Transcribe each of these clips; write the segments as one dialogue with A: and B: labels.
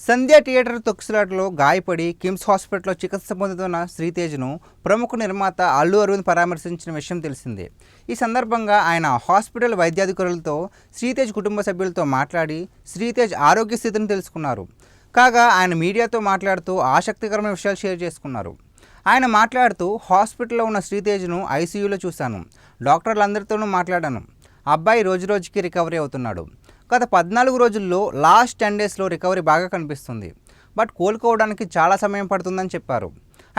A: సంధ్య theatre తొక్కిసలాటలో గాయపడి కిమ్స్ హాస్పిటల్లో చికిత్స పొందుతున్న శ్రీతేజ్ను ప్రముఖ నిర్మాత అల్లు అరవింద్ పరామర్శించిన విషయం తెలిసిందే. ఈ సందర్భంగా ఆయన హాస్పిటల్ వైద్యాధికారులతో శ్రీతేజ్ కుటుంబ సభ్యులతో మాట్లాడి శ్రీతేజ్ ఆరోగ్య స్థితిని తెలుసుకున్నారు. కాగా ఆయన మీడియాతో మాట్లాడుతూ ఆసక్తికరమైన విషయాలు షేర్ చేసుకున్నారు. ఆయన మాట్లాడుతూ హాస్పిటల్లో ఉన్న శ్రీతేజ్ను ఐసీయూలో చూశాను. డాక్టర్లందరితోనూ మాట్లాడాను. అబ్బాయి రోజురోజుకి రికవరీ అవుతున్నాడు. గత 14 రోజుల్లో లాస్ట్ 10 డేస్లో రికవరీ బాగా కనిపిస్తుంది. బట్ కోలుకోవడానికి చాలా సమయం పడుతుందని చెప్పారు.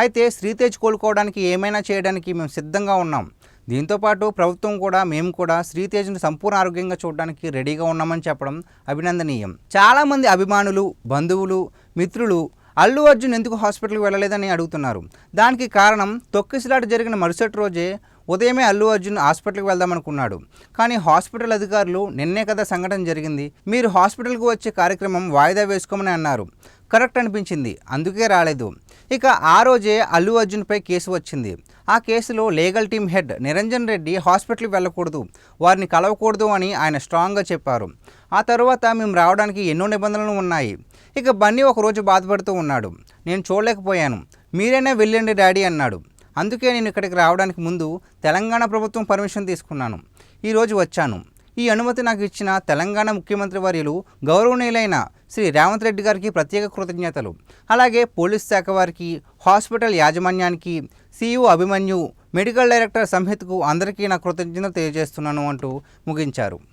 A: అయితే శ్రీతేజ్ కోలుకోవడానికి ఏమైనా చేయడానికి మేము సిద్ధంగా ఉన్నాం. దీంతోపాటు ప్రభుత్వం కూడా మేము కూడా శ్రీతేజ్ను సంపూర్ణ ఆరోగ్యంగా చూడడానికి రెడీగా ఉన్నామని చెప్పడం అభినందనీయం. చాలామంది అభిమానులు, బంధువులు, మిత్రులు అల్లు అర్జున్ ఎందుకు హాస్పిటల్కి వెళ్ళలేదని అడుగుతున్నారు. దానికి కారణం తొక్కిసలాట జరిగిన మరుసటి రోజే ఉదయమే అల్లు అర్జున్ హాస్పిటల్కి వెళ్దామనుకున్నాడు. కానీ హాస్పిటల్ అధికారులు నిన్నే కదా సంఘటన జరిగింది, మీరు హాస్పిటల్కి వచ్చే కార్యక్రమం వాయిదా వేసుకోమని అన్నారు. కరెక్ట్ అనిపించింది, అందుకే రాలేదు. ఇక ఆ రోజే అల్లు అర్జున్పై కేసు వచ్చింది. ఆ కేసులో legal team head Niranjan Reddy హాస్పిటల్కి వెళ్ళకూడదు, వారిని కలవకూడదు అని ఆయన స్ట్రాంగ్గా చెప్పారు. ఆ తర్వాత మేము రావడానికి ఎన్నో నిబంధనలు ఉన్నాయి. ఇక బన్నీ ఒకరోజు బాధపడుతూ ఉన్నాడు. నేను చూడలేకపోయాను, మీరైనా వెళ్ళండి డాడీ అన్నాడు. అందుకే నేను ఇక్కడికి రావడానికి ముందు తెలంగాణ ప్రభుత్వం పర్మిషన్ తీసుకున్నాను. ఈరోజు వచ్చాను. ఈ అనుమతి నాకు ఇచ్చిన తెలంగాణ ముఖ్యమంత్రి వర్యులు గౌరవనీయులైన శ్రీ రేవంత్ రెడ్డి గారికి ప్రత్యేక కృతజ్ఞతలు. అలాగే పోలీస్ శాఖ వారికి, హాస్పిటల్ యాజమాన్యానికి, సీఈఓ అభిమన్యు, మెడికల్ డైరెక్టర్ సంహిత్కు అందరికీ నా కృతజ్ఞతలు తెలియజేస్తున్నాను అంటూ ముగించారు.